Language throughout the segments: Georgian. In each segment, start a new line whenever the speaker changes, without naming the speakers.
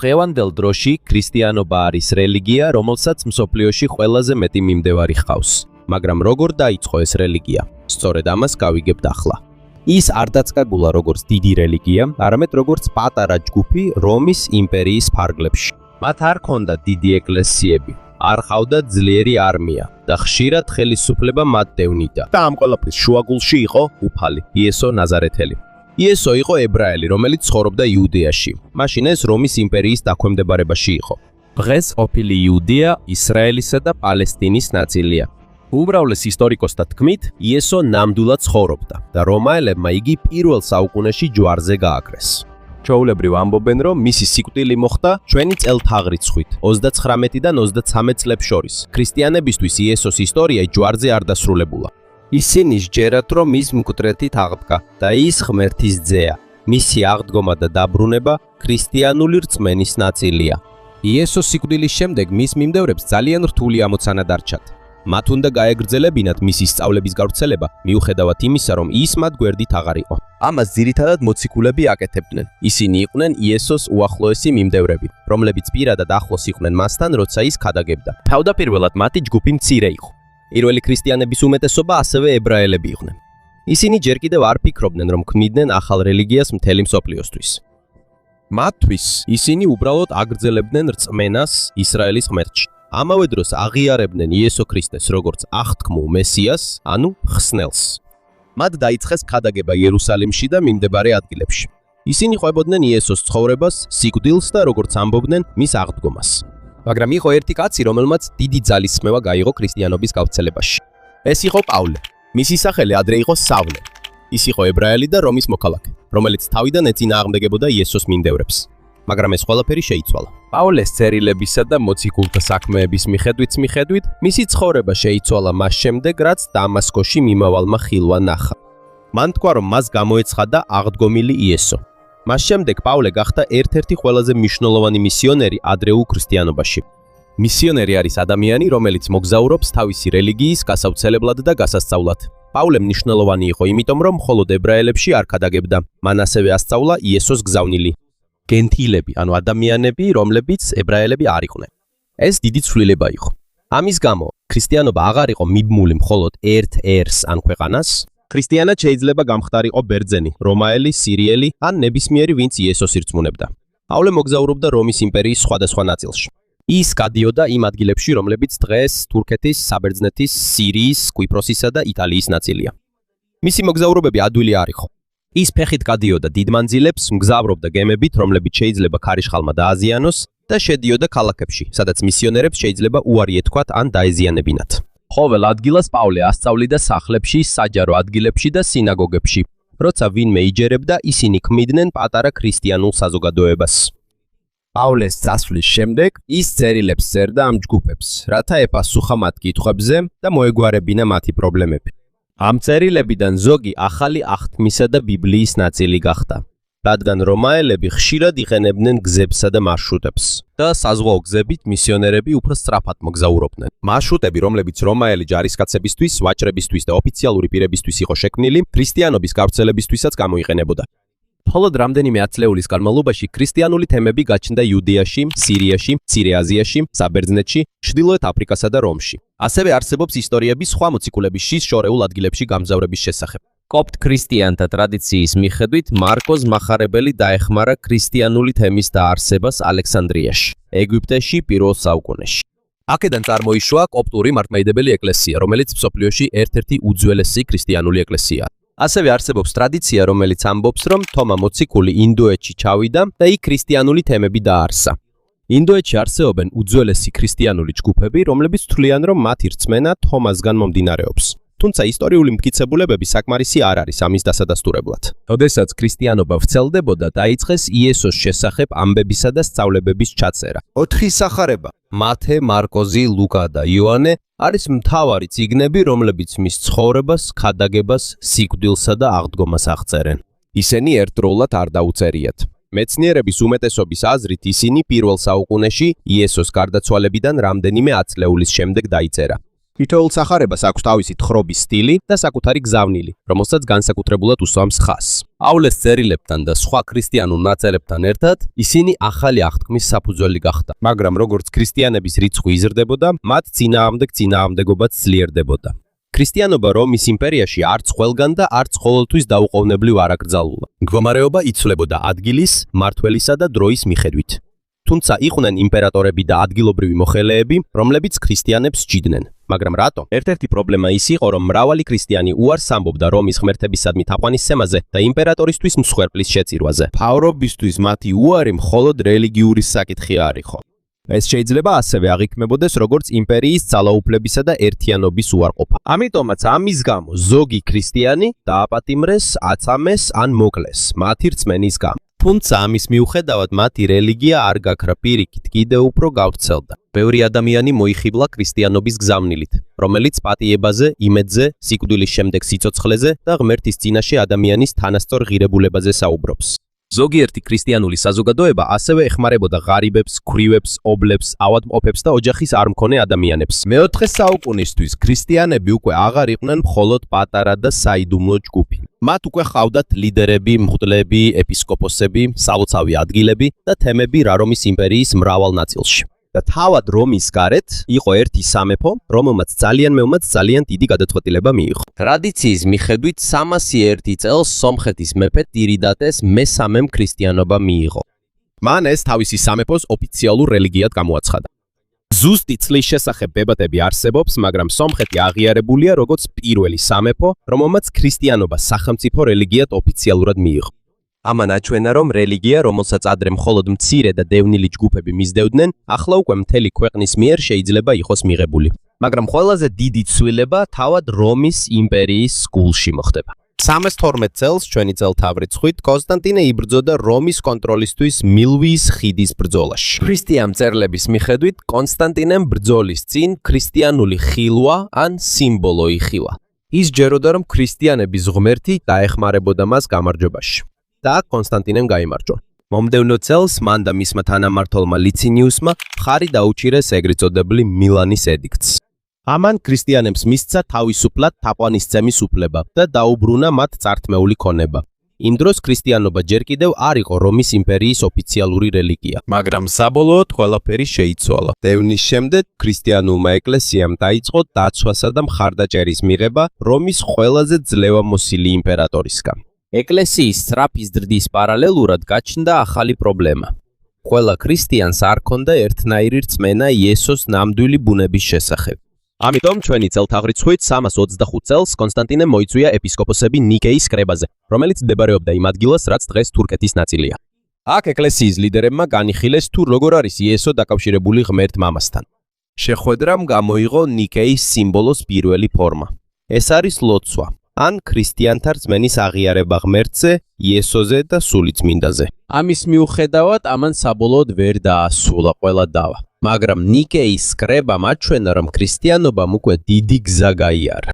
დღევანდელ დროში ქრისტიანობა არის რელიგია, რომელსაც მსოფლიოში ყველაზე მეტი მიმდევარი ჰყავს. მაგრამ როგორ დაიწყო ეს რელიგია? სწორედ ამას გავიგებთ ახლა. ის არ დაწკაგულა როგორც დიდი რელიგია, არამედ როგორც პატარა ჯგუფი რომის იმპერიის ფარგლებში. მათ არ ჰქონდათ დიდი ეკლესიები, არ ჰყავდათ ძლიერი არმია და ხშირად ხელისუფლება მათ დევნიდა. და ამ ყველაფრის შუაგულში იყო უფალი, იესო ნაზარეთელი. იესო იყო ებრაელი, რომელიც ცხოვრობდა იუდეაში. მაშინ ეს რომის იმპერიის დაქვემდებარებაში იყო. დღეს ყოფილი იუდეა ისრაელისა და პალესტინის ნაწილია. უბრალეს ისტორიკოსთა თქმით, იესო ნამდვილად ცხოვრობდა და რომაელებმა იგი პირველ საუკუნეში ჯვარზე გააკრეს. ჩვეულებრივ ამბობენ, რომ მისი სიკვდილი მოხდა ჩვენი წელთაღრიცხვით 39-დან 33 წლებს შორის. ქრისტიანებისთვის იესოს ისტორია ჯვარზე არ დასრულებულა. ისინი სჯერათ, რომ ის მკვდრეთით აღდგა და ის ღმერთის ძეა. მისი აღდგომა და დაბრუნება ქრისტიანული რწმენის ნაწილია. იესოს სიკვდილის შემდეგ მის მიმდევრებს ძალიან რთული ამოცანა დარჩათ. მათ უნდა გაეგრძელებინათ მისი სწავლების გავრცელება, მიუხედავად იმისა, რომ ის მათ გვერდით აღარ იყო. ამას ძირითადად მოციქულები აკეთებდნენ. ისინი იყვნენ იესოს უახლოესი მიმდევრები, რომლებიც პირადად ახლოს იყვნენ მასთან, როცა ის ქადაგებდა. თავდაპირველად მათი ჯგუფი მცირე იყო. პირველი ქრისტიანების უმეტესობა ასევე ებრაელები იყვნენ. ისინი ჯერ კიდევ არ ფიქრობდნენ, რომ ქმნიდნენ ახალ რელიგიას მთელი მსოფლიოსთვის. მათთვის ისინი უბრალოდ აგრძელებდნენ რწმენას ისრაელის ღმერთში. ამავე დროს აღიარებდნენ იესო ქრისტეს როგორც აღთქმულ მესიას, ანუ ხსნელს. მათ დაიწყეს ქადაგება იერუსალიმში და მიმდებარე ადგილებში. ისინი ყვებოდნენ იესოს ცხოვრებას, სიკვდილს და როგორც ამბობდნენ, მის აღდგომას. მაგრამ იყო ერთი კაცი, რომელმაც დიდი ძალისხმევა გაიღო ქრისტიანობის გავრცელებაში. ეს იყო პავლე. მისი სახელი ადრე იყო სავლე. ის იყო ებრაელი და რომის მოქალაქე, რომელიც თავიდან ეწინააღმდეგებოდა იესოს მიმდევრებს. მაგრამ ეს ყველაფერი შეიცვალა. პავლეს წერილებისა და მოციქულთა საქმეების მიხედვით, მისი ცხოვრება შეიცვალა მას შემდეგ, რაც დამასკოში მიმავალმა ხილვა ნახა. მან თქვა, რომ მას გამოეცხადა აღდგომილი იესო. მას შემდეგ პავლე გახდა ერთ-ერთი ყველაზე მნიშვნელოვანი მისიონერი ადრეულ ქრისტიანობაში. მისიონერი არის ადამიანი, რომელიც მოგზაურობს თავისი რელიგიის გასავრცელებლად და გასასწავლად. პავლე მნიშვნელოვანი იყო იმიტომ, რომ მხოლოდ ებრაელებში არ ქადაგებდა. მან ასევე ასწავლა იესოს გზავნილი გენტილები, ანუ ადამიანები, რომლებიც ებრაელები არ იყვნენ. ეს დიდი ცვლილება იყო. ამის გამო, ქრისტიანობა აღარ იყო მიბმული მხოლოდ ერთ ერს ან ქვეყანას. ქრისტიანად შეიძლება გამხდარიყო ბერძენი, რომაელი, სირიელი ან ნებისმიერი, ვინც იესოს ირწმუნებდა. პავლე მოგზაურობდა რომის იმპერიის სხვადასხვა ნაწილში. ის გადიოდა იმ ადგილებში, რომლებიც დღეს თურქეთის, საბერძნეთის, სირიის, კვიპროსისა და იტალიის ნაწილია. მისი მოგზაურობები ადვილი არ იყო. ის ფეხით გადიოდა დიდ მანძილებს, მგზავრობდა გემებით, რომლებიც შეიძლება ქარიშხალმა დააზიანოს და შედიოდა ქალაქებში, სადაც მისიონერებს შეიძლება უარი ეთქვათ ან დაეზიანებინათ. ყოველ ადგილას პავლე ასწავლიდა სახლებში, საჯარო ადგილებში და სინაგოგებში. როცა ვინმე იჯერებდა, ისინი ქმნიდნენ პატარა ქრისტიანულ საზოგადოებას. პავლეს წასვლის შემდეგ ის წერილებს წერდა ამ ჯგუფებს, რათა ეპასუხა მათ კითხვებზე და მოეგვარებინა მათი პრობლემები. ამ წერილებიდან ზოგი ახალი აღთქმისა და ბიბლიის ნაწილი გახდა, რადგან რომაელები ხშირად იყენებდნენ გზებსა და მარშრუტებს და საზღვაო გზებით მისიონერები უფრო სწრაფად მოგზაურობდნენ. მარშრუტები, რომლებიც რომაელი ჯარისკაცებისთვის, ვაჭრებისთვის და ოფიციალური პირებისთვის იყო შექმნილი, ქრისტიანობის გავრცელებისთვისაც გამოიყენებოდა. მხოლოდ რამდენიმე ათწლეულის განმავლობაში ქრისტიანული თემები გაჩნდა იუდეაში, სირიაში, მცირე აზიაში, საბერძნეთში, ჩრდილოეთ აფრიკასა და რომში. ასევე არსებობს ისტორიები სხვა მოციქულების შორეულ ადგილებში გამგზავრების შესახებ. კოპტ ქრისტიანთა ტრადიციის მიხედვით მარკოზ მახარებელი დაეხმარა ქრისტიანული თემის დაარსებას ალექსანდრიაში, ეგვიპტეში პირველ საუკუნეში. აქედან წარმოიშვა კოპტური მართლმადიდებელი ეკლესია, რომელიც მსოფლიოში ერთ-ერთი უძველესი ქრისტიანული ეკლესიაა. ასევე არსებობს ტრადიცია, რომელიც ამბობს, რომ თომა მოციქული ინდოეთში ჩავიდა და იქ ქრისტიანული თემები დაარსა. ინდოეთში არსებობენ უძველესი ქრისტიანული ჯგუფები, რომლებიც თვლიან, რომ მათი რწმენა თომასგან მომდინარეობს. თუმცა ისტორიული მტკიცებულებები საკმარისი არ არის ამის დასადასტურებლად. როდესაც ქრისტიანობა ვრცელდებოდა, დაიწყეს იესოს შესახებ ამბებისა და სწავლებების ჩაწერა. 4 სახარება: მათე, მარკოზი, ლუკა და იოანე არის მთავარი წიგნები, რომლებიც მის ცხოვრებას, ქადაგებას, სიკვდილსა და აღდგომას აღწერენ. ისინი ერთდროულად არ დაუწერიათ. მეცნიერების უმეტესობის აზრით ისინი პირველ საუკუნეში იესოს გარდაცვალებიდან რამდენიმე ათწლეულის შემდეგ დაიწერა. თითოეულ სახარებას აქვს თავისი თხრობის სტილი და საკუთარი გზავნილი, რომელსაც განსაკუთრებულად უსვამს ხაზს. პავლეს წერილებთან და სხვა ქრისტიანულ ნაწერებთან ერთად ისინი ახალი აღთქმის საფუძველი გახდა, მაგრამ როგორც ქრისტიანების რიცხვი იზრდებოდა, მათ წინააღმდეგობაც ძლიერდებოდა. ქრისტიანობა რომის იმპერიაში არც ყველგან და არც ყოველთვის დაუყოვნებლივ არ აკრძალულა. მდგომარეობა იცვლებოდა ადგილის, მმართველისა და დროის მიხედვით. თუმცა იყვნენ იმპერატორები და ადგილობრივი მოხელეები, რომლებიც ქრისტიანებს სჭიდნენ. მაგრამ რატო? ერთ-ერთი პრობლემა ის იყო, რომ მრავალი ქრისტიანი უარს ამბობდა რომის ღმერთებისადმი თაყვანისცემაზე და იმპერატორისთვის მსხვერპლის შეწირვაზე. მთავრობისთვის მათი უარი მხოლოდ რელიგიური საკითხი არ იყო. ეს შეიძლება ასევე აღიქმებოდეს როგორც იმპერიის ძალაუფლებისა და ერთიანობის უარყოფა. ამიტომაც ამის გამო ზოგი ქრისტიანი დააპატიმრეს, აცამეს ან მოკლეს მათი რწმენის გამო. თუმცა ამის მიუხედავად მათი რელიგია არ გაქრა, პირიქით კიდევ უფრო გავრცელდა. ბევრი ადამიანი მოიხიბლა ქრისტიანობის გზავნილით, რომელიც პატიებაზე, იმედზე, სიკვდილის შემდეგ სიცოცხლეზე და ღმერთის წინაშე ადამიანის თანასწორ ღირებულებაზე საუბრობს. ზოგიერთი ქრისტიანული საზოგადოება ასევე ეხმარებოდა ღარიბებს, ქვრივებს, ობლებს, ავადმყოფებს და ოჯახის არ მქონე ადამიანებს. მე-4 საუკუნისთვის ქრისტიანები უკვე აღარ იყვნენ მხოლოდ პატარა და საიდუმლო ჯგუფი. მათ უკვე ჰყავდათ ლიდერები, მღვდლები, ეპისკოპოსები, სალოცავი ადგილები და თემები რა რომის იმპერიის მრავალ ნაწილში. და თავად რომის გარეთ იყო ერთი სამეფო, რომელმაც ძალიან დიდი გადაწყვეტილება მიიღო. ტრადიციის მიხედვით 301 წელს სომხეთის მეფე ტირიდატეს მესამემ ქრისტიანობა მიიღო. მან ეს თავისი სამეფოს ოფიციალურ რელიგიად გამოაცხადა. ზუსტი წლის შესახებ დებატები არსებობს, მაგრამ სომხეთი აღიარებულია როგორც პირველი სამეფო, რომელმაც ქრისტიანობა სახელმწიფო რელიგიად ოფიციალურად მიიღო. ამან აჩვენა, რომ რელიგია, რომელსაც ადრე მხოლოდ მცირე და დევნილი ჯგუფები მისდევდნენ, ახლა უკვე მთელი ქვეყნის მიერ შეიძლება იყოს მიღებული. მაგრამ ყველაზე დიდი ცვლილება თავად რომის იმპერიის გულში მოხდება. 312 წელს ჩვენი წელთაღრიცხვით კონსტანტინე იბრძოდა რომის კონტროლისთვის მილვიის ხიდის ბრძოლაში. ქრისტიან მწერლების მიხედვით კონსტანტინემ ბრძოლის წინ ქრისტიანული ხილვა ან სიმბოლო იხილა. ის ჯეროდა, რომ ქრისტიანების ღმერთი დაეხმარებოდა მას გამარჯვებაში. და კონსტანტინემ გაიმარჯვა. მომდევნო წელს მან და მისმა თანამმართველმა ლიცინიუსმა მხარი დაუჭირეს ეგრეთ წოდებული მილანის ედიქტს. ამან ქრისტიანებს მისცა თავისუფლად თაყვანისცემის უფლება და დაუბრუნა მათ წართმეული ქონება. იმ დროს ქრისტიანობა ჯერ კიდევ არ იყო რომის იმპერიის ოფიციალური რელიგია, მაგრამ საბოლოოდ ყველაფერი შეიცვალა. დევნის შემდეგ ქრისტიანულმა ეკლესიამ დაიწყო დაცვასა და მხარდაჭერის მიღება რომის ყველაზე ძლევამოსილი იმპერატორისგან. ეკლესიის სწრაფი ზრდის პარალელურად გაჩნდა ახალი პრობლემა. ყველა ქრისტიანს არ ჰქონდა ერთნაირი რწმენა იესოს ნამდვილი ბუნების შესახებ. ამიტომ ჩვენი წელთაღრიცხვით 325 წელს კონსტანტინემ მოიწვია ეპისკოპოსები ნიკეის კრებაზე, რომელიც მდებარეობდა იმ ადგილას, რაც დღეს თურქეთის ნაწილია. აქ ეკლესიის ლიდერებმა განიხილეს თუ როგორ არის იესო დაკავშირებული ღმერთ მამასთან. შეხვედრამ გამოიღო ნიკეის სიმბოლოს პირველი ფორმა. ეს არის ლოცვა. ან ქრისტიანთა რწმენის აღიარება ღმერთზე, იესოზე და სულიწმინდაზე. ამის მიუხედავად ამან საბოლოოდ ვერ დაასრულა ყველა დავა. მაგრამ ნიკეის კრებამ აჩვენა, რომ ქრისტიანობამ უკვე დიდი გზა გაიარა.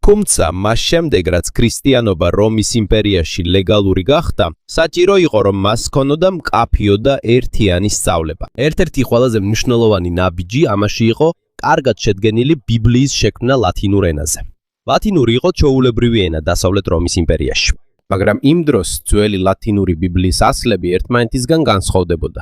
თუმცა მას შემდეგ, რაც ქრისტიანობა რომის იმპერიაში ლეგალური გახდა, საჭირო იყო, რომ მას ჰქონოდა მკაფიო და ერთიანი სწავლება. ერთ-ერთი ყველაზე მნიშვნელოვანი ნაბიჯი ამაში იყო კარგად შედგენილი ბიბლიის შექმნა ლათინურ ენაზე. ლათინური იყო ჩვეულებრივი ენა დასავლეთ რომის იმპერიაში. მაგრამ იმ დროს ძველი ლათინური ბიბლიის ასლები ერთმანეთისგან განსხვავდებოდა.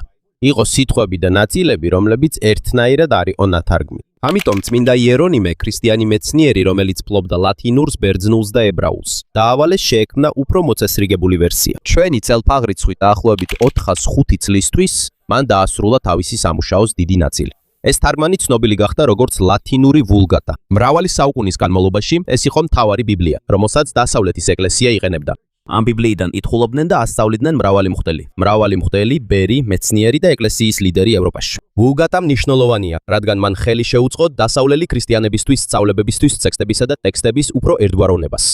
იყო სიტყვები და ნაწილები, რომლებიც ერთნაირად არ იყო ნათარგმნი. ამიტომ წმინდა იერონიმე, ქრისტიანი მეცნიერი, რომელიც ფლობდა ლათინურს, ბერძნულს და ებრაულს, დაავალეს შეექმნა უფრო მოწესრიგებული ვერსია. ჩვენი წელთაღრიცხვით დაახლოებით 405 წლისთვის მან დაასრულა თავისი სამუშაოს დიდი ნაწილი. ეს თარგმანი ცნობილი გახდა როგორც ლათინური ვულგატა. მრავალი საუკუნის განმავლობაში ეს იყო მთავარი ბიბლია, რომელსაც დასავლეთის ეკლესია იყენებდა. ამ ბიბლიიდან ითხოვდნენ და ასწავლიდნენ მრავალი მღვდელი, ბერი, მეცნიერი და ეკლესიის ლიდერი ევროპაში. ვულგატა მნიშვნელოვანია, რადგან მან ხელი შეუწყო დასავლელი ქრისტიანებისთვის სწავლებებისთვის ტექსტებისა და ტექსტების უფრო ერთგვაროვნებას.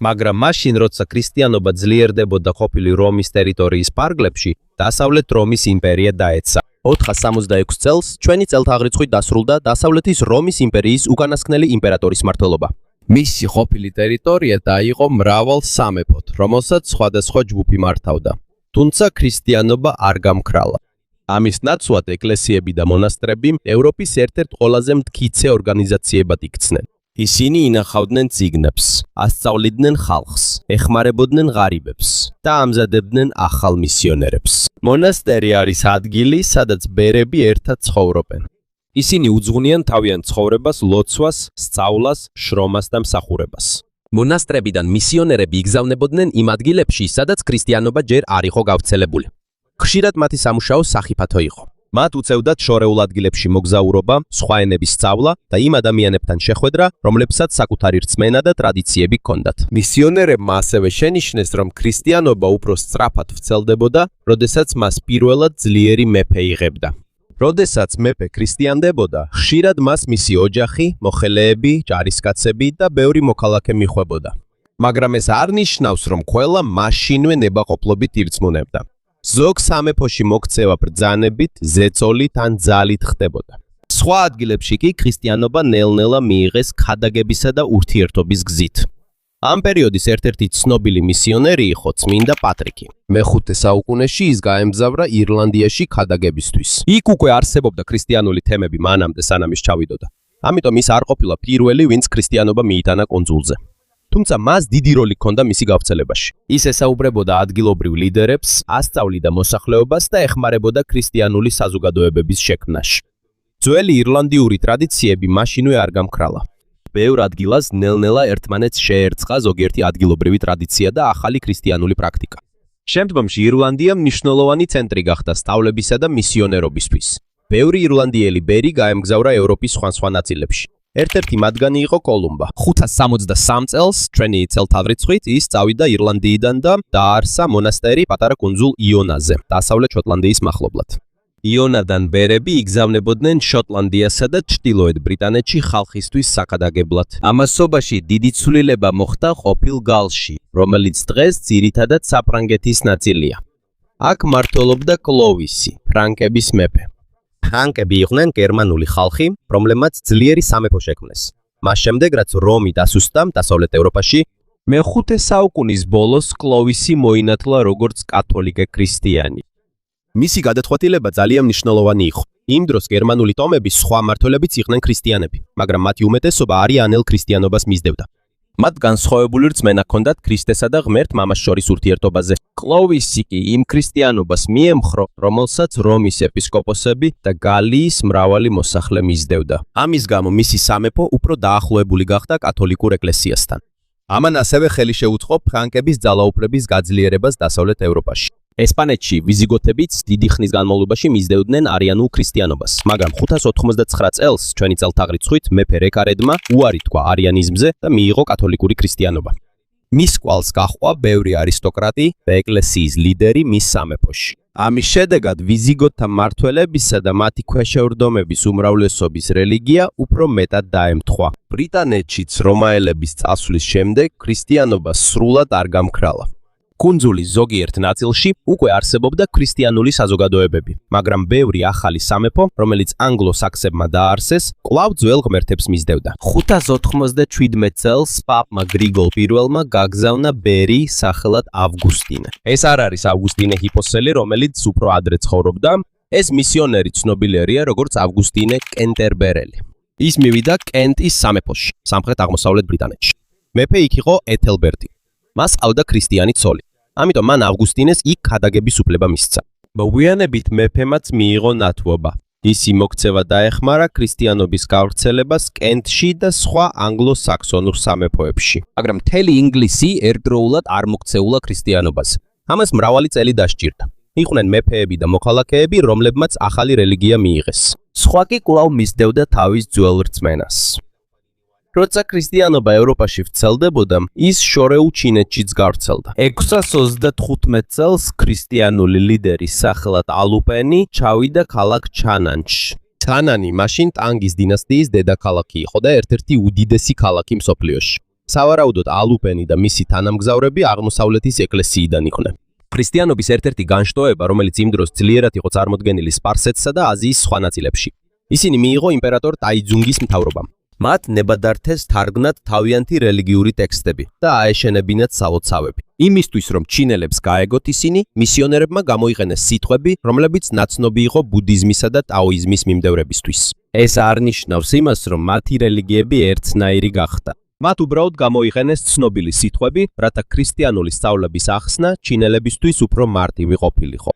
მაგრამ მაშინ, როცა ქრისტიანობა ძლიერდებოდა ყოფილი რომის ტერიტორიის ფარგლებში, დასავლეთ რომის იმპერია დაეცა. 466 წელს ჩვენი წელთაღრიცხვით დასრულდა დასავლეთის რომის იმპერიის უკანასკნელი იმპერატორის მმართველობა. მისი ყოფილი ტერიტორია დაიყო მრავალ სამეფოდ, რომელსაც სხვადასხვა ჯგუფი მართავდა. თუმცა ქრისტიანობა არ გამქრალა. ამის ნაცვლად ეკლესიები და მონასტრები ევროპის ერთ-ერთ ყველაზე მტკიცე ორგანიზაციებად იქცნენ. ისინი ინახავდნენ წიგნებს, ასწავლიდნენ ხალხს, ეხმარებოდნენ ღარიბებს და ამზადებდნენ ახალ მისიონერებს. მონასტერი არის ადგილი, სადაც ბერები ერთად ცხოვრობენ. ისინი უძღვნიან თავიანთ ცხოვრებას ლოცვას, სწავლას, შრომას და მსახურებას. მონასტრებიდან მისიონერები იგზავნებოდნენ იმ ადგილებში, სადაც ქრისტიანობა ჯერ არ იყო გავრცელებული. ხშირად მათი სამუშაო სახიფათო იყო. მათ უწევდათ შორეულ ადგილებში მოგზაურობა, სხვა ენების სწავლა და იმ ადამიანებთან შეხვედრა, რომლებსაც საკუთარი რწმენა და ტრადიციები ჰქონდათ. მისიონერებმა ასევე შენიშნეს, რომ ქრისტიანობა უფრო სწრაფად ვრცელდებოდა, როდესაც მას პირველად ძლიერი მეფე იღებდა. როდესაც მეფე ქრისტიანდებოდა, ხშირად მას მისი ოჯახი, მოხელეები, ჯარისკაცები და ბევრი მოქალაქე მიხვებოდა. მაგრამ ეს არ ნიშნავს, რომ ყველა მაშინვე ნებაყოფლობით ირწმუნებდა. ზოგ სამეფოში მოქცევა ბრძანებით, ზეწოლით ან ძალით ხდებოდა. სხვა ადგილებში კი ქრისტიანობა ნელ-ნელა მიიღეს ქადაგებისა და ურთიერთობის გზით. ამ პერიოდის ერთ-ერთი ცნობილი მისიონერი იყო წმინდა პატრიკი. მე-5 საუკუნეში ის გაემგზავრა ირლანდიაში ქადაგებისთვის. იქ უკვე არსებობდა ქრისტიანული თემები მანამდე, სანამ ის ჩავიდოდა. ამიტომ ის არ ყოფილა პირველი, ვინც ქრისტიანობა მიიტანა კუნძულზე. თუმცა მას დიდი როლი ჰქონდა მისი გავრცელებაში. ის ესაუბრებოდა ადგილობრივ ლიდერებს, ასწავლიდა მოსახლეობას და ეხმარებოდა ქრისტიანული საზოგადოებების შექმნაში. ძველი ირლანდიური ტრადიციები მაშინვე არ გამქრალა. ბევრ ადგილას ნელ-ნელა ერთმანეთს შეერწყა ზოგიერთი ადგილობრივი ტრადიცია და ახალი ქრისტიანული პრაქტიკა. შემდგომში ირლანდია მნიშვნელოვანი ცენტრი გახდა სწავლებისა და მისიონერობისთვის. ბევრი ირლანდიელი ბერი გაემგზავრა ევროპის სხვა ნაწილებში. ერთ-ერთი მათგანი იყო კოლუმბა. 563 წელს, ჩვენი წელთაღრიცხვით, ის წავიდა ირლანდიიდან და დააარსა მონასტერი პატარა კუნძულ იონაზე, დასავლეთ შოტლანდიის მახლობლად. იონადან ბერები იგზავნებოდნენ შოტლანდიასა და ჩრდილოეთ ბრიტანეთში ხალხისთვის საქადაგებლად. ამასობაში დიდი ცვლილება მოხდა ყოფილ გალში, რომელიც დღეს ძირითადად საფრანგეთის ნაწილია. აქ მმართველობდა კლოვისი, ფრანკების მეფე. ფრანკები იყვნენ გერმანული ხალხი, რომლებმაც ძლიერი სამეფო შექმნეს. მას შემდეგ, რაც რომი დასუსტა დასავლეთ ევროპაში, მე-5 საუკუნის ბოლოს კლოვისი მოინათლა როგორც კათოლიკე ქრისტიანი. მისი გადაწყვეტილება ძალიან მნიშვნელოვანი იყო. იმ დროს გერმანული ტომები სხვა მმართველებიც იყვნენ ქრისტიანები, მაგრამ მათი უმეტესობა არიანელ ქრისტიანობას მისდევდა. მათ განსხვავებული რწმენა ჰქონდათ ქრისტესა და ღმერთ მამას შორის ურთიერთობაზე. კლოვისი კი იმ ქრისტიანობას მიემხრო, რომელსაც რომის ეპისკოპოსები და გალიის მრავალი მოსახლე მისდევდა. ამის გამო მისი სამეფო უფრო დაახლოებული გახდა კათოლიკურ ეკლესიასთან. ამან ასევე ხელი შეუწყო ფრანკების ძალაუფლების გაძლიერებას დასავლეთ ევროპაში. ესპანეთში ვიზიგოთებიც დიდი ხნის განმავლობაში მისდევდნენ არიანულ ქრისტიანობას, მაგრამ 589 წელს ჩვენი წელთაღრიცხვით მეფე რეკარედმა უარი თქვა არიანიზმზე და მიიღო კათოლიკური ქრისტიანობა. მის კვალს გაჰყვა ბევრი არისტოკრატი და ეკლესიის ლიდერი მის სამეფოში. ამის შედეგად ვიზიგოთთა მმართველებისა და მათი ქვეშევრდომების უმრავლესობის რელიგია უფრო მეტად დაემთხვა. ბრიტანეთშიც რომაელების წასვლის შემდეგ ქრისტიანობა სრულად არ გამქრალა. კუნძულის ზოგიერთ ნაწილში უკვე არსებობდა ქრისტიანული საზოგადოებები, მაგრამ ბევრი ახალი სამეფო, რომელიც ანგლო-საქსებმა დააარსეს, კვლავ ძველ ღმერთებს მისდევდა. 597 წელს პაპმა გრიგოლ პირველმა გაგზავნა ბერი სახელად ავგუსტინე. ეს არ არის ავგუსტინე ჰიპოსელი, რომელიც უფრო ადრე ცხოვრობდა, ეს მისიონერი ცნობილია როგორც ავგუსტინე კენტერბერელი. ის მივიდა კენტის სამეფოში, სამხრეთ-აღმოსავლეთ ბრიტანეთში. მეფე იქ იყო ეთელბერტი. მას ყავდა ქრისტიანი ცოლი. ამიტომ მან ავგუსტინეს იქ ქადაგების უფლება მისცა. მოგვიანებით მეფემაც მიიღო ნათლობა. ისი მოქცევა დაეხმარა ქრისტიანობის გავრცელებას კენტში და სხვა ანგლო-საქსონურ სამეფოებში. მაგრამ მთელი ინგლისი ერთდროულად არ მოქცეულა ქრისტიანობაზე. ამას მრავალი წელი დასჭირდა. იყვნენ მეფეები და მოქალაქეები, რომლებმაც ახალი რელიგია მიიღეს. სხვა კი კვლავ მისდევდა თავის ძველ რწმენას. როცა ქრისტიანობა ევროპაში ვრცელდებოდა, ის შორეულ ჩინეთშიც გავრცელდა. 635 წელს ქრისტიანული ლიდერი სახელად ალუპენი ჩავიდა ქალაქ ჩანანში. ჩანანი მაშინ ტანგის დინასტიის დედაქალაქი იყო და ერთ-ერთი უდიდესი ქალაქი მსოფლიოში. სავარაუდოდ ალუპენი და მისი თანამგზავრები აღმოსავლეთის ეკლესიიდან იყვნენ. ქრისტიანობის ერთ-ერთი განშტოება, რომელიც იმ დროს ძლიერად იყო წარმოდგენილი სპარსეთსა და აზიის სხვა ნაწილებში. ისინი მიიღო იმპერატორ ტაიძუნგის მთავრობამ. მათ ნებადართეს თარგმნათ თავიანთი რელიგიური ტექსტები და აეშენებინათ სალოცავები. იმისთვის, რომ ჩინელებს გაეგოთ ისინი, მისიონერებმა გამოიყენეს სიტყვები, რომლებიც ნაცნობი იყო ბუდიზმისა და ტაოიზმის მიმდევრებისთვის. ეს არ ნიშნავს იმას, რომ მათი რელიგიები ერთნაირი გახდა. მათ უბრალოდ გამოიყენეს ცნობილი სიტყვები, რათა ქრისტიანული სწავლების ახსნა ჩინელებისთვის უფრო მარტივი ყოფილიყო.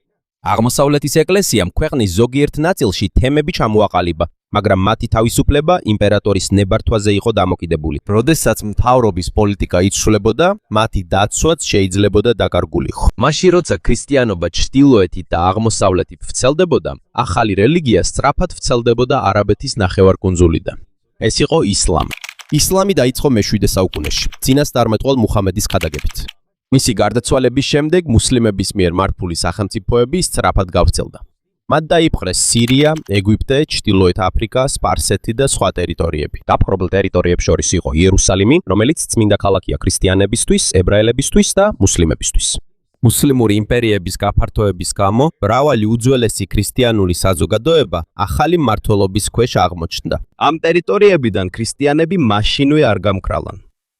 აღმოსავლეთის ეკლესიამ ქვეყნის ზოგიერთ ნაწილში თემები ჩამოაყალიბა, მაგრამ მათი თავისუფლება იმპერატორის ნებართვაზე იყო დამოკიდებული. როდესაც მთავრობის პოლიტიკა იცვლებოდა, მათი დაცვაც შეიძლებოდა დაკარგულიყო. მაშინ როცა ქრისტიანობა ჩრდილოეთით და აღმოსავლეთით ვრცელდებოდა, ახალი რელიგია სწრაფად ვრცელდებოდა არაბეთის ნახევარკუნძულიდან. ეს იყო ისლამი. ისლამი დაიწყო მე-7 საუკუნეში, წინასწარმეტყველ მუჰამედის ქადაგებით. მისი გარდაცვალების შემდეგ მუსლიმების მიერ მართული სახელმწიფოები სწრაფად გავრცელდა. მათ დაიპყრეს სირია, ეგვიპტე, ჩრდილოეთ აფრიკა, სპარსეთი და სხვა ტერიტორიები. დაპყრობილ ტერიტორიებს შორის იყო იერუსალიმი, რომელიც წმინდა ქალაქია ქრისტიანებისთვის, ებრაელებისთვის და მუსლიმებისთვის. მუსლიმური იმპერიების გაფართოების გამო მრავალი უძველესი ქრისტიანული საზოგადოება ახალი მმართველობის ქვეშ აღმოჩნდა. ამ ტერიტორიებიდან ქრისტიანები მაშინვე არ გამკრალან.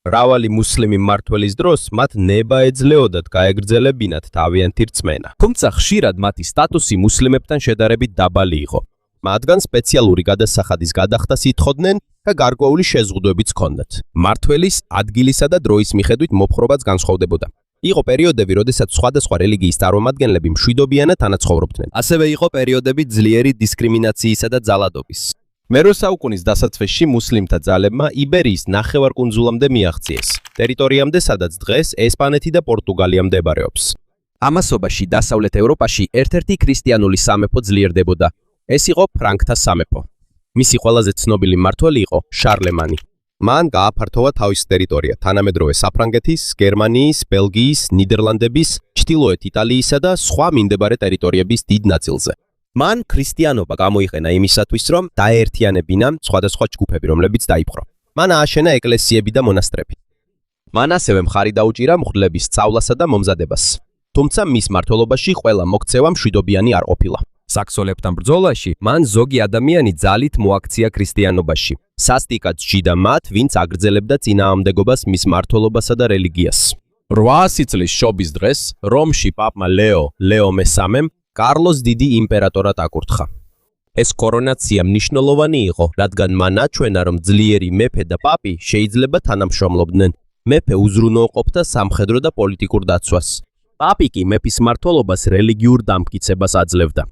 მრავალი მუსლიმი მმართველის დროს მათ ნება ეძლეოდათ გაეგრძელებინათ თავიანთი რწმენა. თუმცა ხშირად მათი სტატუსი მუსლიმებთან შედარებით დაბალი იყო. მათგან სპეციალური გადასახადის გადახდას ითხოვდნენ და გარკვეული შეზღუდვებიც ჰქონდათ. მმართველის ადგილისა და დროის მიხედვით მოპყრობაც განსხვავდებოდა. იყო პერიოდები, როდესაც სხვადასხვა რელიგიის წარმომადგენლები მშვიდობიანად ანაცხოვრობდნენ. ასევე იყო პერიოდები ძლიერი დისკრიმინაციისა და ძალადობის. მე-8 საუკუნის დასაწყისში მუსლიმთა ძალებმა იბერიის ნახევარკუნძულამდე მიაღწიეს, ტერიტორიამდე, სადაც დღეს ესპანეთი და პორტუგალია მდებარეობს. ამასობაში დასავლეთ ევროპაში ერთ-ერთი ქრისტიანული სამეფო ძლიერდებოდა. ეს იყო ფრანკთა სამეფო. მისი ყველაზე ცნობილი მმართველი იყო შარლემანი. მან გააფართოვა თავისი ტერიტორია თანამედროვე საფრანგეთის, გერმანიის, ბელგიის, ნიდერლანდების, ჩრდილოეთ იტალიისა და სხვა მიმდებარე ტერიტორიების დიდ ნაწილზე. მან ქრისტიანობა გამოიყენა იმისათვის, რომ დაეერთიანებინა სხვადასხვა ჯგუფები, რომლებიც დაიპყრო. მან ააშენა ეკლესიები და მონასტრები. მან ასევე მხარი დაუჭირა მღვდლების სწავლასა და მომზადებას. თუმცა მის მმართველობაში ყველა მოქცევა მშვიდობიანი არ ყოფილა. საქსონებთან ბრძოლაში მან ზოგი ადამიანი ძალით მოაქცია ქრისტიანობაში. სასტიკად სჯიდა მათ, ვინც აგრძელებდა წინააღმდეგობას მის მმართველობასა და რელიგიას. 800 წლის შობის დღეს რომში პაპმა ლეო მე-3-მ კარლოს დიდი იმპერატორად აკურთხა. ეს კორონაცია მნიშვნელოვანი იყო, რადგან მან აჩვენა, რომ ძლიერი მეფე და პაპი შეიძლება თანამშრომლობდნენ. მეფე უზრუნველყოფდა სამხედრო და პოლიტიკურ დაცვას. პაპი კი მეფის მმართველობას რელიგიურ დამტკიცებას აძლევდა.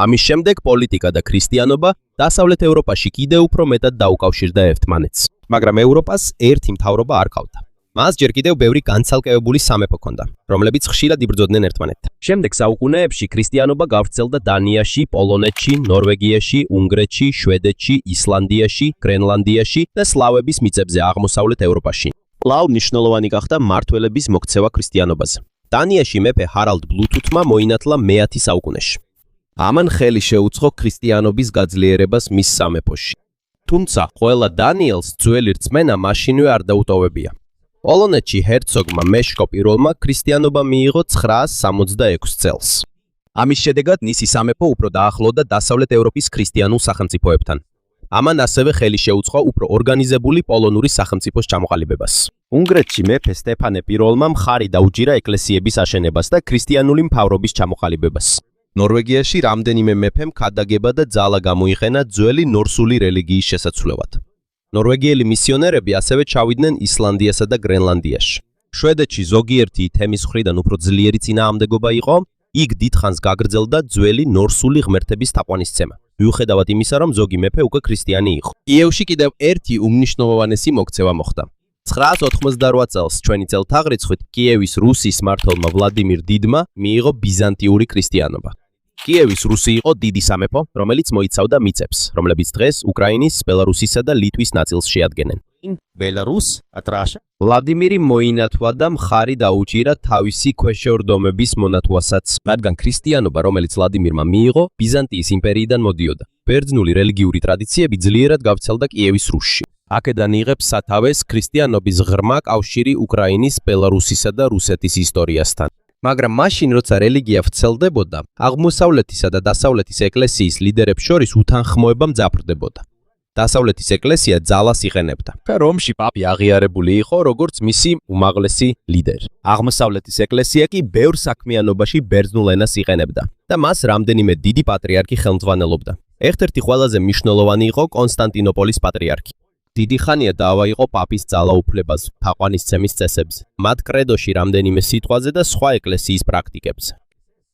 ამის შემდეგ პოლიტიკა და ქრისტიანობა დასავლეთ ევროპაში კიდევ უფრო მეტად დაუკავშირდა ერთმანეთს. მაგრამ ევროპას ერთი მთავრობა არ ჰყავდა. მას ჯერ კიდევ ბევრი განცალკევებული სამეფო ჰქონდა, რომლებიც ხშირად იბრძოდნენ ერთმანეთთან. შემდეგ საუკუნეებში ქრისტიანობა გავრცელდა დანიაში, პოლონეთში, ნორვეგიაში, უნგრეთში, შვედეთში, ისლანდიაში, გრენლანდიაში და სლავების მიწებზე აღმოსავლეთ ევროპაში. კვლავ მნიშვნელოვანი გახდა მმართველების მოქცევა ქრისტიანობაზე. დანიაში მეფე ჰარალდ ბლუთუთმა მოინათლა მე-10 საუკუნეში. ამან ხელი შეუწყო ქრისტიანობის გაძლიერებას მის სამეფოში. თუმცა ყველა დანიელს ძველი რწმენა მაშინვე არ დაუტოვებია. პოლონეთში ჰერცოგმა მეშკო პირველმა ქრისტიანობა მიიღო 966 წელს. ამის შედეგად მისი სამეფო უფრო დაახლოვდა დასავლეთ ევროპის ქრისტიანულ სახელმწიფოებთან. ამან ასევე ხელი შეუწყო უფრო ორგანიზებული პოლონური სახელმწიფოს ჩამოყალიბებას. უნგრეთში მეფე სტეფანე პირველმა მხარი დაუჭირა ეკლესიების აშენებას და ქრისტიანული მთავრობის ჩამოყალიბებას. ნორვეგიაში რამდენიმე მეფემ ქადაგება და ძალა გამოიყენა ძველი ნორსული რელიგიის შესაცვლელად. ნორვეგიელი მისიონერები ასევე ჩავიდნენ ისლანდიასა და გრენლანდიაში. შვედეთში ზოგიერთი თემის მხრიდან უფრო ძლიერი წინააღმდეგობა იყო, იქ დიდხანს გაგრძელდა ძველი ნორსული ღმერთების თაყვანისცემა. მიუხედავად იმისა, რომ ზოგი მეფე უკვე ქრისტიანი იყო. კიევში კიდევ ერთი უმნიშვნელოვანესი მოქცევა მოხდა. 988 წელს ჩვენი წელთაღრიცხვით კიევის რუსის მმართველმა ვლადიმირ დიდმა მიიღო ბიზანტიური ქრისტიანობა. კიევის რუსი იყო დიდი სამეფო, რომელიც მოიცავდა მიწებს, რომლებიც დღეს უკრაინის, ბელარუსისა და ლიტვის ნაწილს შეადგენენ. ვლადიმირი მოინათლა და მხარი დაუჭირა თავისი ქვეშევრდომების მონათვასაც, რადგან ქრისტიანობა, რომელიც ვლადიმირმა მიიღო, ბიზანტიის იმპერიიდან მოდიოდა. ბერძნული რელიგიური ტრადიციები ძლიერად გავრცელდა კიევის რუსში. აქედან იღებს სათავეს ქრისტიანობის ღრმა კავშირი უკრაინის, ბელარუსისა და რუსეთის ისტორიასთან. მაგრამ მაშინ, როცა რელიგია ვრცელდებოდა, აღმოსავლეთისა და დასავლეთის ეკლესიის ლიდერებს შორის უთანხმოება მძაფრდებოდა. დასავლეთის ეკლესია ძალას იყენებდა. რომში პაპი აღიარებული იყო როგორც მისი უმაღლესი ლიდერი. აღმოსავლეთის ეკლესია კი ბევრ საქმიანობაში ბერძნულ ენას იყენებდა და მას რამდენიმე დიდი პატრიარქი ხელმძღვანელობდა. ერთ-ერთი ყველაზე მნიშვნელოვანი იყო კონსტანტინოპოლის პატრიარქი. დიდი ხანია დავა იყო პაპის ძალაუფლებას თაყვანისცემის წესებზე, მათ კრედოში რამდენიმე სიტყვაზე და სხვა ეკლესიის პრაქტიკებზე.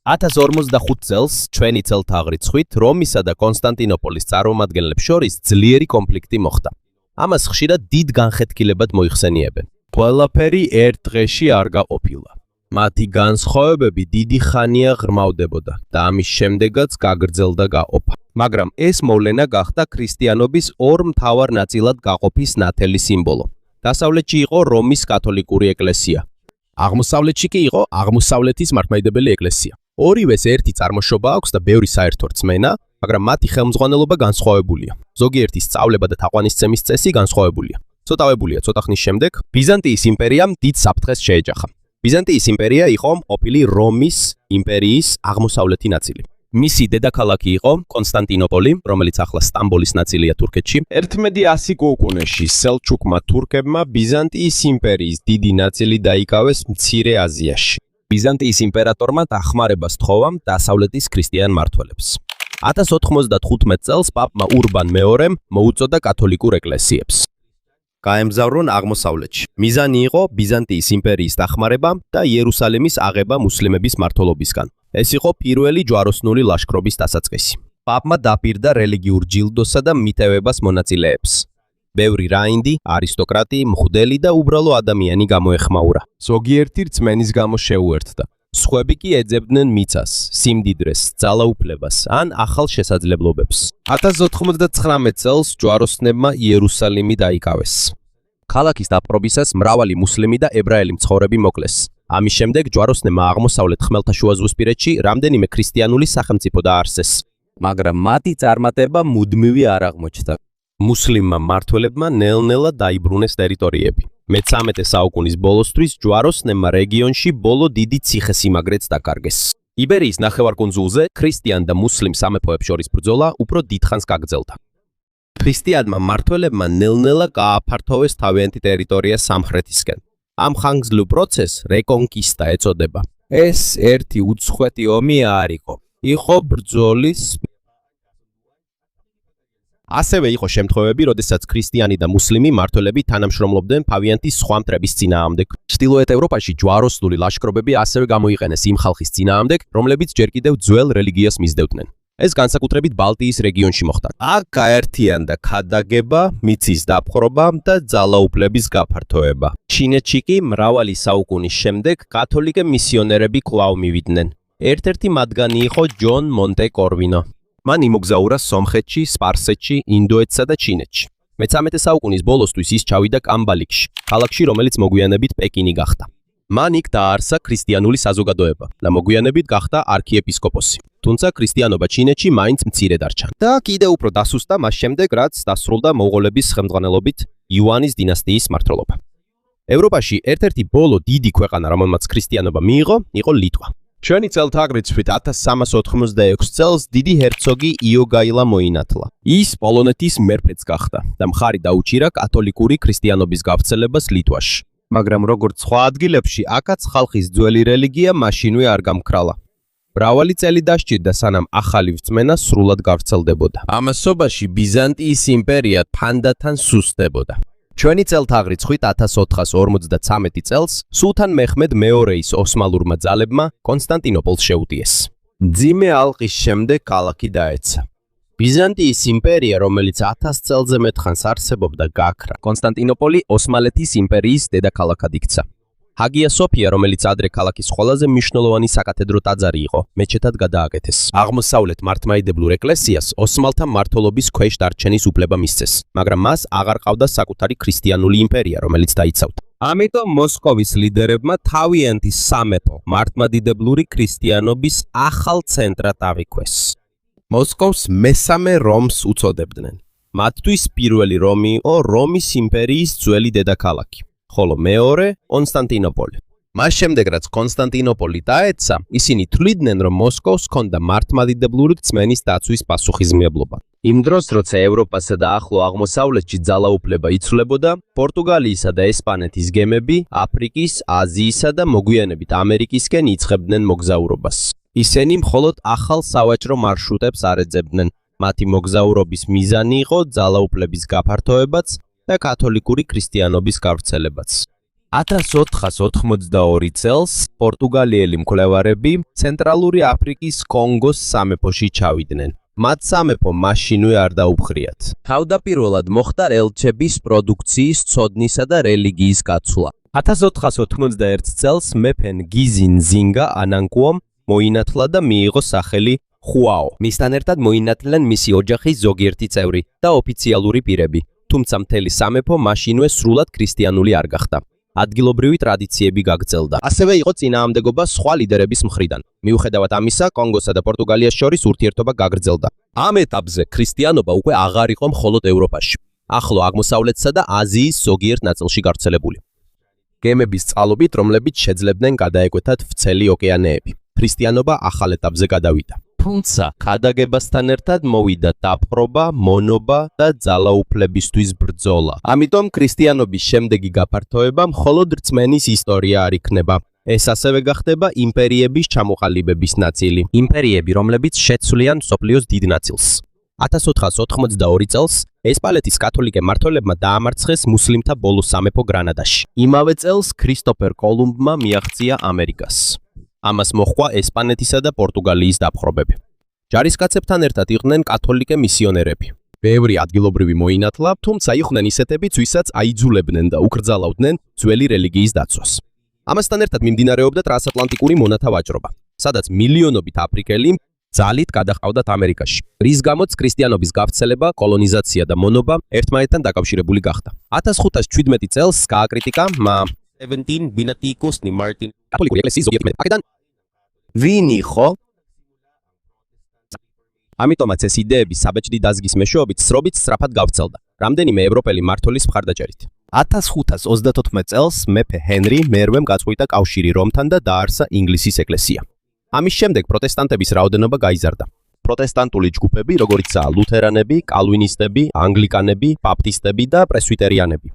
1045 წელს ჩვენი წელთაღრიცხვით რომისა და კონსტანტინოპოლის წარმომადგენლებს შორის ძლიერი კონფლიქტი მოხდა. ამას ხშირად დიდ განხეთქილებად მოიხსენიებენ. ყველაფერი ერთ დღეში არ გაყოფილა. მათი განსხვავებები დიდი ხანია ღრმავდებოდა და ამის შემდეგაც გაგრძელდა გაყოფა. მაგრამ ეს მოვლენა გახდა ქრისტიანობის ორ მთავარ ნაწილად გაყოფის ნათელი სიმბოლო. დასავლეთში იყო რომის კათოლიკური ეკლესია. აღმოსავლეთში კი იყო აღმოსავლეთის მართლმადიდებელი ეკლესია. ორივეს ერთი წარმოშობა აქვს და ბევრი საერთო რწმენა, მაგრამ მათი ხელმძღვანელობა განსხვავებულია. ზოგიერთი სწავლება და თაყვანისცემის წესი განსხვავებულია. ცოტავებულია ცოტა ხნის შემდეგ ბიზანტიის იმპერიამ დიდ საფრთხეს შეეჯახა. ბიზანტიის იმპერია იყო ყოფილი რომის იმპერიის აღმოსავლეთი ნაწილი. მისი დედაქალაქი იყო კონსტანტინოპოლი, რომელიც ახლა სტამბოლის ნაწილია თურქეთში. 1100 გვეულში სელჩუკმა თურქებმა ბიზანტიის იმპერიის დიდი ნაწილი დაიკავეს მცირე აზიაში. ბიზანტიის იმპერატორმა დახმარება სთხოვა დასავლეთის ქრისტიან მმართველებს. 1095 წელს პაპმა ურბან მეორემ მოუწოდა კათოლიკურ ეკლესიებს. გაემგზავრონ აღმოსავლეთში. მიზანი იყო ბიზანტიის იმპერიის დახმარება და იერუსალიმის აღება მუსლიმების მმართველობისგან. ეს იყო პირველი ჯვაროსნული ლაშქრობის დასაწყისი. პაპმა დაპირდა რელიგიურ ჯილდოსა და მიტევებას მონაწილეებს. ბევრი რაინდი, არისტოკრატი, მღვდელი და უბრალო ადამიანი გამოეხმაურა. ზოგიერთი რწმენის გამო შეუერთდა. სხვები კი ეძებდნენ მიცას, სიმდიდრეს, ძალაუფლებას ან ახალ შესაძლებლობებს. 1099 წელს ჯვაროსნებმა იერუსალიმი დაიკავეს. ქალაქის დაპყრობისას მრავალი მუსლიმი და ებრაელი მცხოვრები მოკლეს. ამის შემდეგ ჯვაროსნებმა აღმოსავლეთ ხმელთაშუაზღვისპირეთში რამდენიმე ქრისტიანული სახელმწიფო დააარსეს. მაგრამ მათი წარმატება მუდმივი არ აღმოჩნდა. მუსლიმმა მმართველებმა ნელ-ნელა დაიბრუნეს ტერიტორიები. მე-13 საუკუნის ბოლოსთვის ჯვაროსნებმა რეგიონში ბოლო დიდი ციხესიმაგრეც დაკარგეს. იბერიის ნახევარკუნძულზე ქრისტიან და მუსლიმ სამეფოებს შორის ბრძოლა უფრო დიდხანს გაგრძელდა. ქრისტიანმა მმართველებმა ნელ-ნელა გააფართოვეს თავიანთი ტერიტორია სამხრეთისკენ. ამ ხანგრძლივ პროცესს რეკონკისტა ეწოდება. ეს ერთი უწყვეტი ომი არ იყო. იყო ბრძოლის ასევე იყო შემთხვევები, როდესაც ქრისტიანი და მუსლიმი მმართველები თანამშრომლობდნენ თავიანთი სხვა მტრების წინააღმდეგ. ჩრდილოეთ ევროპაში ჯვაროსნული ლაშქრობები ასევე გამოიყენეს იმ ხალხის წინააღმდეგ, რომლებიც ჯერ კიდევ ძველ რელიგიას მისდევდნენ. ეს განსაკუთრებით ბალტიის რეგიონში მოხდა. აქ გაერთიანდა ქადაგება, მიწის დაპყრობა და ძალაუფლების გაფართოება. ჩინეთში კი მრავალი საუკუნის შემდეგ კათოლიკე მისიონერები კვლავ მივიდნენ. ერთ-ერთი მათგანი იყო ჯონ მონტე კორვინო. მან იმოგზაურა სომხეთში, სპარსეთში, ინდოეთსა და ჩინეთში. მე-13 საუკუნის ბოლოსთვის ის ჩავიდა კამბალიკში, ქალაქში, რომელიც მოგვიანებით პეკინი გახდა. მან იქ დააარსა ქრისტიანული საზოგადოება და მოგვიანებით გახდა არქიეპისკოპოსი. თუმცა ქრისტიანობა ჩინეთში მაინც მცირე დარჩა. და კიდევ უფრო დასუსტა მას შემდეგ, რაც დასრულდა მონღოლების ხელმძღვანელობით იუანის დინასტიის მმართველობა. ევროპაში ერთ-ერთი ბოლო დიდი ქვეყანა, რომელმაც ქრისტიანობა მიიღო, იყო ლიტვა. ჩვენი წელთაღრიცხვით 1386 წელს დიდი ჰერცოგი იოგაილა მოინათლა. ის პოლონეთის მეფეც გახდა და მხარი დაუჭირა კათოლიკური ქრისტიანობის გავრცელებას ლიტვაში. მაგრამ როგორც სხვა ადგილებში, აქაც ხალხის ძველი რელიგია მაშინვე არ გამქრალა. მრავალი წელი დასჭირდა, სანამ ახალი რწმენა სრულად გავრცელდებოდა. ამასობაში ბიზანტიის იმპერია თანდათან სუსტდებოდა. ჩვენი წელთაღრიცხვით 1453 წელს სულთან მეჰმედ მეორეის ოსმალურმა ძალებმა კონსტანტინოპოლს შეუტიეს. მძიმე ალყის შემდეგ ქალაქი დაეცა. ბიზანტიის იმპერია, რომელიც 1000 წელზე მეტხანს არსებობდა, გაქრა. კონსტანტინოპოლი ოსმალეთის იმპერიის დედაქალაქად იქცა. ჰაგია სოფია, რომელიც ადრე ქალაქის ყველაზე მნიშვნელოვანი საკათედრო ტაძარი იყო, მეჩეთად გადააკეთეს. აღმოსავლეთ მართლმადიდებლურ ეკლესიას ოსმალთა მმართველობის ქვეშ დარჩენის უფლება მისცეს, მაგრამ მას აღარ ყავდა საკუთარი ქრისტიანული იმპერია, რომელიც დაიცავდა. ამიტომ მოსკოვის ლიდერებმა თავიანთი სამეფო მართლმადიდებლური ქრისტიანობის ახალ ცენტრად აღიქვეს. მოსკოვს მესამე რომს უწოდებდნენ. მათთვის პირველი რომი იყო რომის იმპერიის ძველი დედაქალაქი. ხოლო მეორე კონსტანტინოპოლი. მას შემდეგ, რაც კონსტანტინოპოლი დაეცა, ისინი თვლიდნენ, რომ მოსკოვს ჰქონდა მართლმადიდებლური რწმენის დაცვის პასუხისმგებლობა. იმ დროს, როცა ევროპასა და ახლო აღმოსავლეთში ძალაუფლება იცვლებოდა, პორტუგალიისა და ესპანეთის გემები აფრიკის, აზიისა და მოგვიანებით ამერიკისკენ იწყებდნენ მოგზაურობას. ისინი მხოლოდ ახალ სავაჭრო მარშრუტებს არ ეძებდნენ. მათი მოგზაურობის მიზანი იყო ძალაუფლების გაფართოებაც და კათოლიკური ქრისტიანობის გავრცელებაც. 1482 წელს პორტუგალიელი მკვლევარები ცენტრალური აფრიკის კონგოს სამეფოში ჩავიდნენ. მათ სამეფო მაშინვე არ დაუფხრიათ. თავდაპირველად მოხდა ელჩების პროდუქციის, ცოდნისა და რელიგიის გაცვლა. 1491 წელს მეფე ნგიზი ნზინგა ანანკუომ მოინათლა და მიიღო სახელი ხუაო. მისთან ერთად მოინათლნენ მისი ოჯახის ზოგიერთი წევრი და ოფიციალური პირები, თუმცა მთელი სამეფო მაშინვე სრულად ქრისტიანული არ გახდა. ადგილობრივი ტრადიციები გაგრძელდა. ასევე იყო წინააღმდეგობა სხვა ლიდერების მხრიდან. მიუხედავად ამისა, კონგოსა და პორტუგალიას შორის ურთიერთობა გაგრძელდა. ამ ეტაპზე ქრისტიანობა უკვე აღარ იყო მხოლოდ ევროპაში, ახლო აღმოსავლეთსა და აზიის ზოგიერთ ნაწილში გავრცელებული. გემების წყალობით, რომლებიც შეძლებდნენ გადაეკვეთათ ვრცელი ოკეანეები, ქრისტიანობა ახალ ეტაპზე გადავიდა. თუმცა, ქადაგებასთან ერთად მოვიდა დაპყრობა, მონობა და ძალაუფლებისთვის ბრძოლა. ამიტომ ქრისტიანობის შემდეგი გაფართოება მხოლოდ რწმენის ისტორია არ იქნება. ეს ასევე გახდება იმპერიების ჩამოყალიბების ნაწილი. იმპერიები, რომლებიც შეცვლიან მსოფლიოს დიდ ნაწილს. 1492 წელს ესპანეთის კათოლიკე მმართველებმა დაამარცხეს მუსლიმთა ბოლო სამეფო გრანადაში. იმავე წელს ქრისტოფერ კოლუმბმა მიაღწია ამერიკას. ამას მოჰყვა ესპანეთისა და პორტუგალიის დაპყრობები. ჯარისკაცებთან ერთად იყვნენ კათოლიკე მისიონერები. ბევრი ადგილობრივი მოინათლა, თუმცა იყვნენ ისეთებიც, ვისაც აიძულებდნენ და უკრძალავდნენ ძველი რელიგიის დაცვას. ამასთან ერთად მიმდინარეობდა ტრანსატლანტიკური მონათა ვაჭრობა, სადაც მილიონობით აფრიკელი ძალით გადაჰყავდათ ამერიკაში, რის გამოც ქრისტიანობის გავრცელება, კოლონიზაცია და მონობა ერთმანეთთან დაკავშირებული გახდა. 1517 წელს გააკრიტიკა კათოლიკური ეკლესიის ზოგიერთი მეთაური. აქედან ვინ იყო? ამიტომაც ეს იდეები საბეჭდი დაზგის მეშვეობით სრობით სწრაფად გავრცელდა, რამდენიმე ევროპელი მმართველის მხარდაჭერით. 1534 წელს მეფე ჰენრი მერვემ გაწყვიტა კავშირი რომთან და დაარსა ინგლისის ეკლესია. ამის შემდეგ პროტესტანტების რაოდენობა გაიზარდა. პროტესტანტული ჯგუფები, როგორიცაა ლუთერანები, კალვინისტები, ანგლიკანები, ბაპტისტები და პრესვიტერიანები.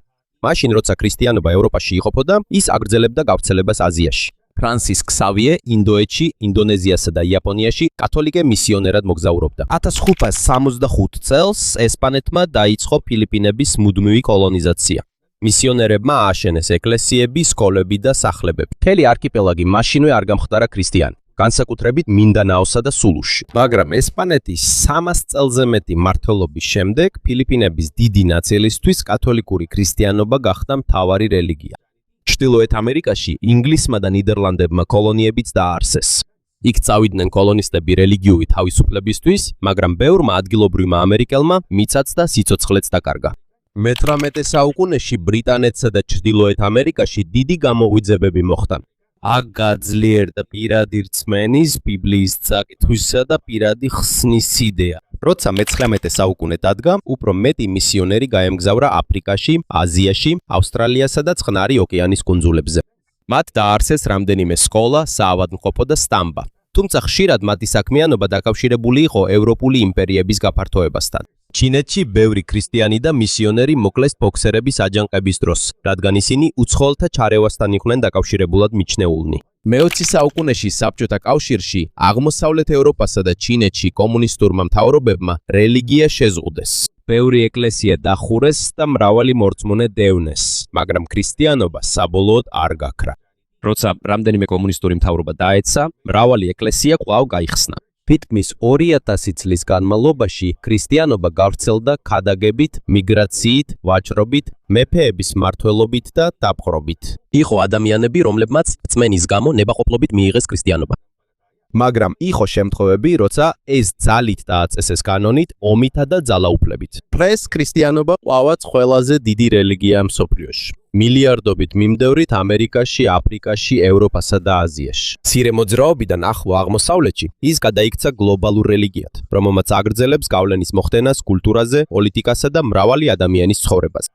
მაშინ, როცა ქრისტიანობა ევროპაში იყოფოდა, ის აგრძელებდა გავრცელებას აზიაში. ფრანსის ქსავიე ინდოეთში, ინდონეზიასა და იაპონიაში კათოლიკე მისიონერად მოგზაურობდა. 1565 წელს ესპანეთმა დაიწყო ფილიპინების მუდმივი კოლონიზაცია. მისიონერებმა ააშენეს ეკლესიები, სკოლები და სახლებები. მთელი არქიპელაგი მაშინვე არ გამხდარა ქრისტიანი, განსაკუთრებით მინდანაოსა და სულუში. მაგრამ ესპანეთის 300 წელზე მეტი მმართველობის შემდეგ ფილიპინების დიდი ნაწილისთვის კათოლიკური ქრისტიანობა გახდა მთავარი რელიგია. ჩრდილოეთ ამერიკაში ინგლისმა და ნიდერლანდებმა კოლონიებიც დააარსეს. იქ წავიდნენ კოლონისტები რელიგიური თავისუფლებისთვის, მაგრამ ბევრმა ადგილობრივმა ამერიკელმა მიცაც და სიცოცხლეც დაკარგა. მე-18 საუკუნეში ბრიტანეთსა და ჩრდილოეთ ამერიკაში დიდი გამოღვიძებები მოხდა. აქ გაძლიერდა პირადი რწმენის, ბიბლიის წაკითხვისა და პირადი ხსნის იდეა. როცა მე-19 საუკუნე დადგა, უფრო მეტი მისიონერი გაემგზავრა აფრიკაში, აზიაში, ავსტრალიასა და წყნარი ოკეანის კუნძულებზე. მათ დააარსეს რამდენიმე სკოლა, საავადმყოფო და სტამბა. თუმცა ხშირად მათი საქმიანობა დაკავშირებული იყო ევროპული იმპერიების გაფართოებასთან. ჩინეთში ბევრი ქრისტიანი და მისიონერი მოკლეს ბოქსერების აჯანყების დროს, რადგან ისინი უცხოელთა ჩარევასთან იყვნენ დაკავშირებულად მიჩნეულნი. მე-20 საუკუნეში საბჭოთა კავშირში აღმოსავლეთ ევროპასა და ჩინეთში კომუნისტურმა მთავრობებმა რელიგია შეზღუდეს. ბევრი ეკლესია დახურეს და მრავალი მორწმუნე დევნეს, მაგრამ ქრისტიანობა საბოლოოდ არ გაქრა. როცა რამდენიმე კომუნისტური მთავრობა დაეცა, მრავალი ეკლესია კვლავ გაიხსნა. თითქმის 2000 წლის განმავლობაში ქრისტიანობა გავრცელდა ქადაგებით, მიგრაციით, ვაჭრობით, მეფეების მმართველობით და დაპყრობით. იყო ადამიანები, რომლებმაც რწმენის გამო ნებაყოფლობით მიიღეს ქრისტიანობა. მაგრამ იყო შემთხვევები, როცა ეს ძალით დააწესეს კანონით, ომითა და ძალაუფლებით. დღეს ქრისტიანობა კვლავაც ყველაზე დიდი რელიგიაა მსოფლიოში. მილიარდობით მიმდევრით ამერიკაში, აფრიკაში, ევროპასა და აზიაში. მცირე მოძრაობიდან ახლო აღმოსავლეთში ის გადაიქცა გლობალურ რელიგიად, რომელმაც აგრძელებს გავლენის მოხდენას კულტურაზე, პოლიტიკასა და მრავალი ადამიანის ცხოვრებაზე.